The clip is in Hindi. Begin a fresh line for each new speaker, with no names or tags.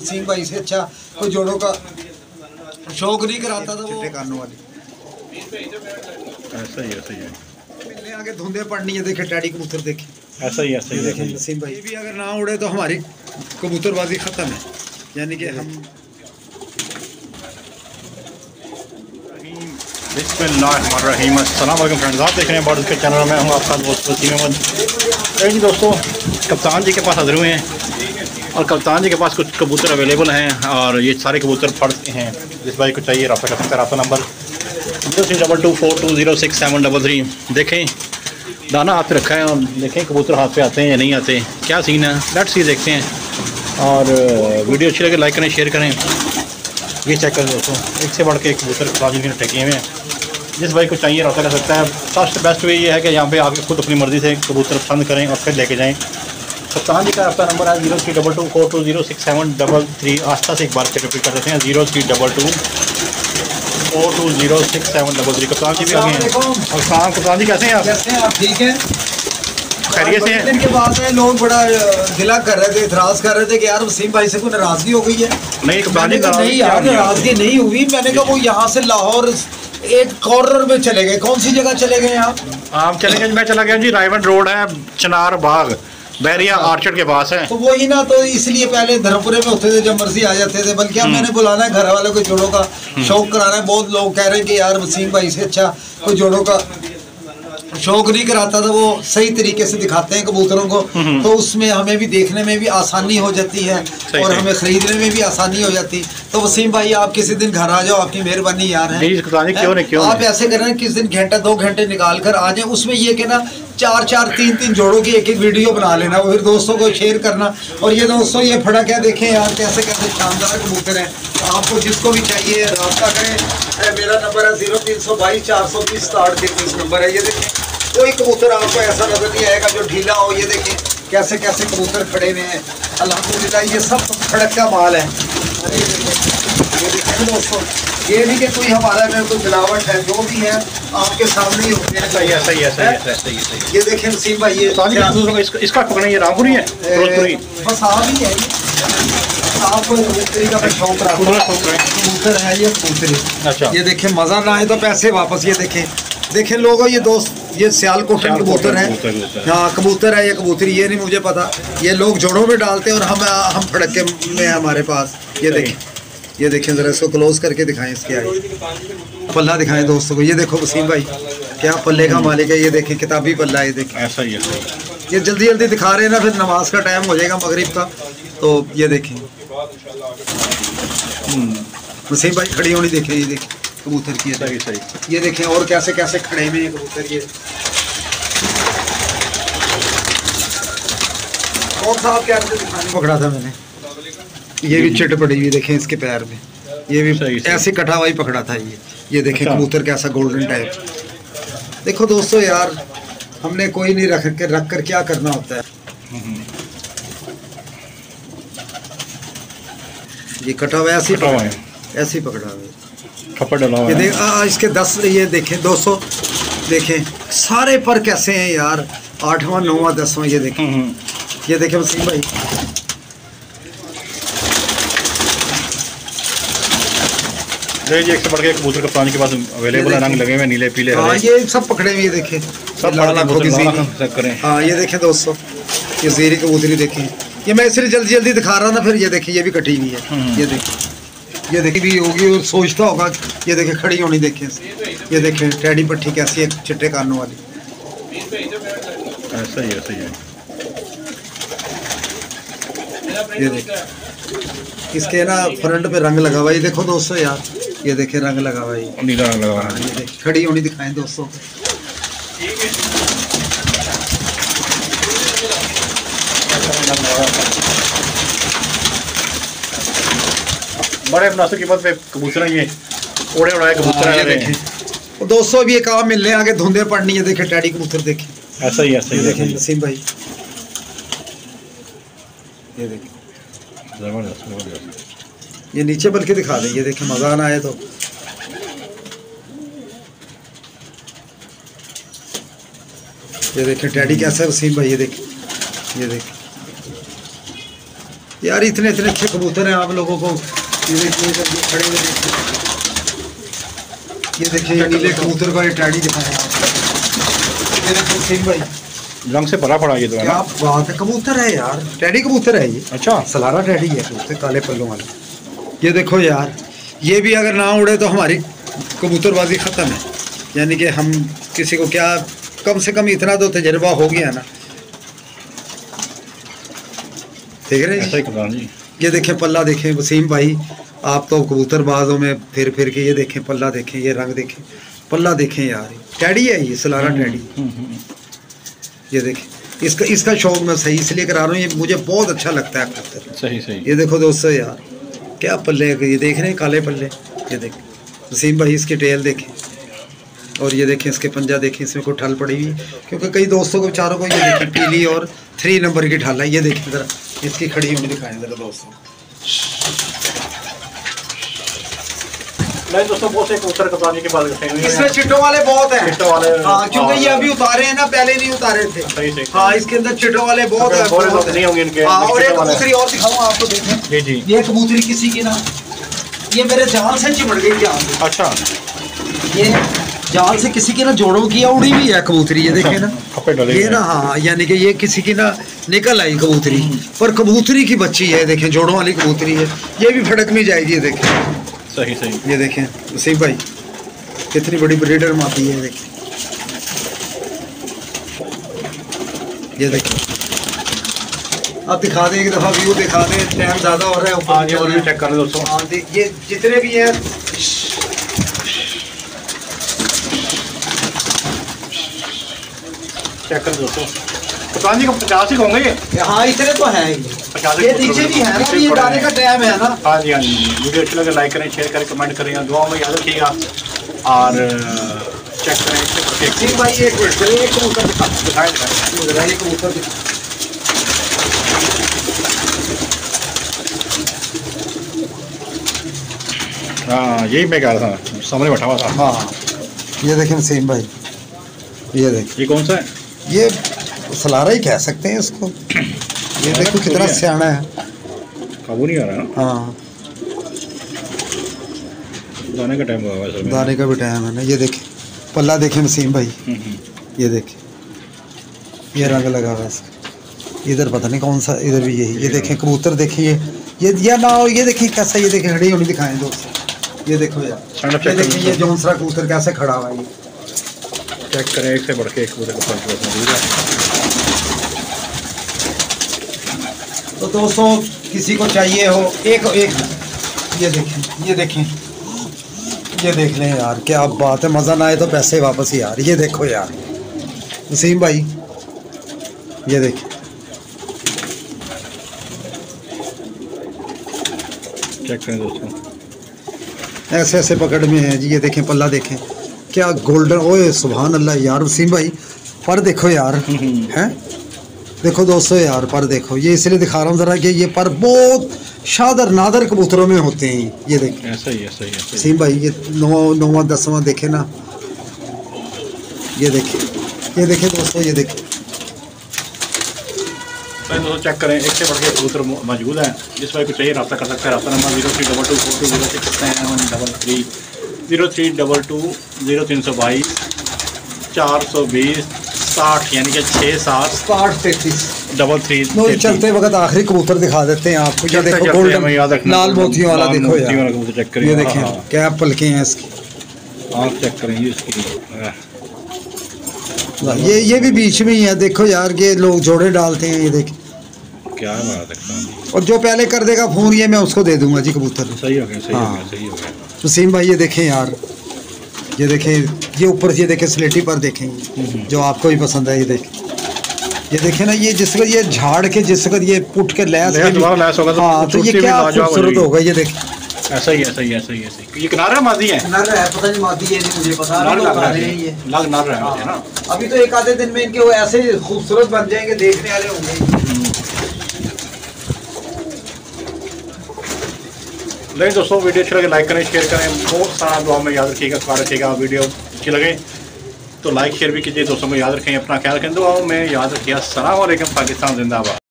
सिंह भाई से अच्छा कोई जोड़ों का शौक नहीं कराता था वो कानों वाली।
ऐसा ही
मिलने आगे धुंधे पड़नी है। देखे टैडी कबूतर देखे
ऐसा ही
देखे नसीम भाई भी अगर ना उड़े तो हमारी कबूतरबाजी खत्म है, यानी कि हम
बिस्मिल्लाहिर्रहमानिर्रहीम। अस्सलाम वालेकुम फ्रेंड्स, आप देख रहे हैं बर्ड्स के चैनल में। हम आपका दोस्त वसीम अहमद। जी दोस्तों, कप्तान जी के पास हाजिर हुए हैं और कप्तान जी के पास कुछ कबूतर अवेलेबल हैं और ये सारे कबूतर फर्स्ट हैं। जिस भाई को चाहिए रब्ता कर सकता है। रब्ता नंबर 032242067333। देखें दाना हाथ पे रखा है और देखें कबूतर हाथ पे आते हैं या नहीं आते, क्या सीन है, लेट्स सी देखते हैं। और वीडियो अच्छी लगे लाइक करें, शेयर करें। ये चेक करें दोस्तों, एक से बढ़ के एक कबूतर कप्तान जी ने टेके हुए हैं। जिस भाई को चाहिए रब्ता कर सकता है। सबसे बेस्ट वे ये है कि यहाँ पे आके खुद अपनी मर्ज़ी से कबूतर पसंद करें और फिर लेके जाएँ। कप्तान जी का रब्ता नंबर है 032242067333। आस्था से एक बार फिर रिपीट कर देते हैं 032242067333। कप्तान जी भी आ गए हैं। और शाम कप्तान जी कैसे हैं आप?
ठीक है,
खैरियत से हैं?
दिन के बाद में लोग बड़ा गिला कर रहे थे, इतराज़ कर रहे थे कि यार वसीम भाई से कोई नाराज़गी हो गई है।
नहीं कप्तान जी
नहीं यार, नाराज़गी नहीं हुई। मैंने कहा वो यहाँ से लाहौर एक कॉर्नर में चले गए। कौन सी जगह चले गए आप
चले गए? मैं चला गया जी, रायवन रोड है, चिनार बाग, बैरिया आर्चर्ड के पास है।
तो वही ना, तो इसलिए पहले धर्मपुरे में होते थे, जब मर्जी आ जाते थे। बल्कि अब मैंने बुलाना है घर वालों को, जोड़ों का शौक कराना है। बहुत लोग कह रहे हैं कि यार वसीम भाई से अच्छा कोई जोड़ों का शौक नहीं कराता था, वो सही तरीके से दिखाते हैं कबूतरों को। तो उसमें हमें भी देखने में भी आसानी हो जाती है और हमें खरीदने में भी आसानी हो जाती। तो वसीम भाई आप किसी दिन घर आ जाओ, आपकी मेहरबानी यार है।
क्यों
आप ऐसे कर रहे हैं, किस दिन घंटा 2 घंटे निकाल कर आ जाए। उसमें ये कि ना 4-4 3-3 जोड़ों की एक वीडियो बना लेना, फिर दोस्तों को शेयर करना। और ये दोस्तों ये फड़ा क्या देखें यार, कैसे कैसे शानदार कबूतर हैं। आपको जिसको भी चाहिए रब्ता करें। मेरा नंबर है 0322420633 नंबर है। ये देखें, कोई कबूतर आपको ऐसा नजर नहीं आएगा जो ढीला हो। ये देखें कैसे कैसे कबूतर खड़े हुए हैं। अल्हम्दुलिल्लाह ये सब खड़क का माल है। ये देखें दोस्तों, ये नहीं कि कोई हमारा में कोई मिलावट है, जो भी है आपके सामने ही होते हैं।
सही है।
ये देखें वसीम भाई, ये
इसका पकड़ना ये रामपुरी है,
बस आप ही है। आपको कबूतरी का शौक रहा कबूतर है ये कबूतरी।
अच्छा,
ये देखें मज़ा ना आए तो पैसे वापस। ये देखें लोगों, ये दोस्त ये सियालकोटन कबूतर है। हाँ कबूतर है ये कबूतरी, ये नहीं मुझे पता। ये लोग जोड़ों में डालते हैं और हम फड़के में हमारे पास। ये देखें ज़रा इसको क्लोज करके दिखाएं, इसके आगे पल्ला दिखाएं दोस्तों को। ये देखो वसीम भाई क्या पल्ले का मालिक है। ये देखें किताबी पल्ला है। ये देखें
ऐसा ही है।
ये जल्दी जल्दी दिखा रहे हैं ना, फिर नमाज का टाइम हो जाएगा मगरिब का। तो ये देखें वसीम भाई खड़ी होनी देखें। ये देखें कबूतर की
सही।
ये देखें और कैसे कैसे खड़े हुए कबूतर। ये कौन सा आप क्या पकड़ा था मैंने, ये भी चिट पड़ी हुई देखें इसके पैर में। ये भी ऐसे कटा हुआ ही पकड़ा था। ये देखें कबूतर कैसा गोल्डन टाइप। देखो दोस्तों यार, हमने कोई नहीं रख कर क्या करना होता है। ये कटा हुआ ऐसे पकड़ा हुआ है,
खपड़ डला हुआ है।
इसके 10 ये देखें दोस्तों, देखें सारे पर कैसे हैं यार, 8वां 9वां 10वां। ये देखें वसीम भाई,
जी एक से बढ़ के कबूतर कप्तान के पास अवेलेबल है। रंग लगे हुए नीले पीले।
हाँ ये सब पकड़े हुए देखें, सब करें। हाँ ये देखें दोस्तों, ये ज़ेरी कबूतरी देखें। ये मैं इसलिए जल्दी जल्दी दिखा रहा ना, फिर ये देखें ये भी कटी हुई है। ये देखी भी होगी और सोचता होगा। ये देखें खड़ी होनी देखें। ये देखें टैडी पट्टी कैसी है, चिट्टे कानों वाली।
ऐसा ही है।
ये देखें इसके ना फ्रंट पे रंग लगा हुआ है। ये देखो दोस्तों यार, ये देखें रंग लगा हुआ है,
नीला रंग लगा हुआ है।
ये देखें खड़ी होनी दिखाएं दोस्तों।
बड़े मुनासिब कीमत पे कबूतर ये ओढ़े उड़ाए कबूतर हैं।
दोस्तों भी एक आप मिलने आगे धुंधे पड़नी है। देखें टैडी कबूतर देखें।
ऐसा ही
देखें नसीम भाई, ये देखें
जबरदस्त।
ये नीचे बल्कि दिखा दें। ये देखें मज़ा ना आए तो। ये देखें टैडी कैसा है वसीम भाई। ये देखें यार इतने इतने अच्छे कबूतर हैं आप लोगों को ये खड़े हुए ये देखिए नीले कबूतर का ये टैडी दिखाया ये देखो सिंह भाई
रंग से भरा पड़ा ये तो है
क्या बात है कबूतर है यार टैडी कबूतर है ये
अच्छा
सलारा टैडी है कबूतर काले पल्लों वाला ये देखो यार ये भी अगर ना उड़े तो हमारी कबूतरबाजी ख़त्म है यानी कि हम किसी को क्या कम से कम इतना तो तजर्बा हो गया ना देख रहे हैं जी ये देखें पल्ला देखें वसीम भाई आप तो कबूतरबाजों में फिर के ये देखें पल्ला देखें ये रंग देखें पल्ला देखें यार टैडी है ये सलारा टैडी ये देखें इसका शौक मैं सही इसलिए करा रहा हूँ ये मुझे बहुत अच्छा लगता है कबूतर
सही सही
ये देखो दोस्तों यार क्या पल्ले ये देख रहे हैं काले पल्ले ये देखें वसीम भाई इसकी टेल देखें और ये देखें इसके पंजा देखें इसमें कोई ठल पड़ी हुई क्योंकि कई दोस्तों को बेचारों को ये देखें पीली और 3 नंबर की ठल है ये देखें ज़रा इसकी खड़ी होनी दिखाएं ज़रा दोस्तों
दोस्तों बहुत से कबूतर कप्तानी के बाल रखे हुए
इसमें चिट्टों वाले बहुत हैं
चिट्टों वाले
हाँ क्योंकि ये अभी उतारे हैं ना पहले नहीं उतारे थे
सही सही
हाँ इसके अंदर चिट्टों वाले बहुत हैं
बहुत नहीं होंगे इनके
और एक कबूतरी और दिखाऊं आपको देखें
जी जी
ये कबूतरी किसी की ना ये मेरे जाल से चिमड़ गई जान
अच्छा
ये जाल से किसी की ना जोड़ों की उड़ी हुई है कबूतरी ये देखे ना ये ना हाँ यानी कि ये किसी की ना निकल आई कबूतरी पर कबूतरी की बच्ची है देखें जोड़ों वाली कबूतरी है ये भी फटक नहीं जाएगी ये देखें
सही सही
ये देखें वसीम भाई कितनी बड़ी ब्रीडर माती है देखें ये देखें अब दिखा दें एक दफ़ा व्यू दिखा दें टाइम ज़्यादा हो रहा है ऊपर
और चेक कर लो दोस्तों
हाँ ये जितने भी हैं
चेक कर दोस्तों कप्तान जी को 50 ही होंगे ये
हाँ इतने तो हैं ये नीचे भी है ना ये डालने का टाइम है ना
हाँ जी वीडियो अच्छी लगे लाइक करें शेयर करें कमेंट करें दुआ में याद रखिएगा और चेक करें
भाई एक कबूतर दिखाएं एक कबूतर
हाँ यही मैं कह रहा था सामने बैठा हुआ था
हाँ ये देखें वसीम भाई ये देखें
ये कौन सा है
ये सलारा ही कह सकते हैं इसको ये देखो कितना सियाना है
काबू नहीं आ रहा ना
हाँ
दाने का टाइम हुआ है
दाने का भी टाइम है ना ये देखें पल्ला देखें वसीम भाई ये देखें ये रंग लगा हुआ है इसका इधर पता नहीं कौन सा इधर भी यही ये देखें कबूतर देखिए ये ना हो ये देखिए कैसा ये देखें खड़ी होनी दिखाएं दोस्त ये देखो यार ये देखिए ये जौनसरा कबूतर कैसे खड़ा हुआ है ये
चेक करें एक से बढ़ के एक कबूतर का पंच मौजूद है
तो दोस्तों किसी को चाहिए हो एक ये देखें ये देख लें यार क्या बात है मज़ा ना आए तो पैसे वापस यार ये देखो यार वसीम भाई ये देखें
चेक करें दोस्तों
ऐसे ऐसे पकड़ में है जी ये देखें पल्ला देखें क्या गोल्डन ओए सुभान अल्लाह यार वसीम भाई पर देखो यार हैं देखो दोस्तों यार पर देखो ये इसलिए दिखा रहा हूँ ज़रा कि ये पर बहुत शादर नादर कबूतरों में होते हैं ये देखें
ऐसा ही
वसीम भाई ये 9वां 10वां देखे ना ये देखें दोस्तों ये देखें
दोस्तों चेक करें एक से बढ़ के कबूतर मौजूद हैं जिस भाई को चाहिए रब्ता कर सकते हैं रब्ता नंबर 0322 420 60 यानी कि 67
चलते वक्त आखिरी कबूतर दिखा देते हैं आपको ये देखो गोल्डन लाल मोतियों वाला देखो यार ये देखें क्या पलके हैं इसकी
आप चेक करें इसकी
ये भी बीच में ही है देखो यार ये लोग जोड़े डालते हैं ये देखें
क्या बात है
और जो पहले कर देगा फोन ये मैं उसको दे दूंगा जी कबूतर
सही हो गया सही हो गया
वसीम भाई ये देखें यार ये देखें ये ऊपर ये देखें स्लेटी पर देखें जो आपको भी पसंद है ये देखें ना ये जिस वक्त ये झाड़ के जिस वक्त ये पुट के लैस होगा हाँ तो ये क्या खूबसूरत होगा ये देखें
ऐसा ही ये किनारा मादी है
पता नहीं मादी है नहीं मुझे पता
लग रहा है ना
अभी तो एक आधे दिन में इनके वो ऐसे खूबसूरत बन जाएंगे देखने वाले होंगे
नहीं दोस्तों वीडियो अच्छी लगे लाइक करें शेयर करें बहुत सारा दुआ में याद रखिएगा ख्याल रखिएगा वीडियो अच्छी लगे तो लाइक शेयर भी कीजिए दोस्तों में याद रखें अपना ख्याल रखें दुआ में याद रखिएगा अस्सलाम वालेकुम पाकिस्तान जिंदाबाद।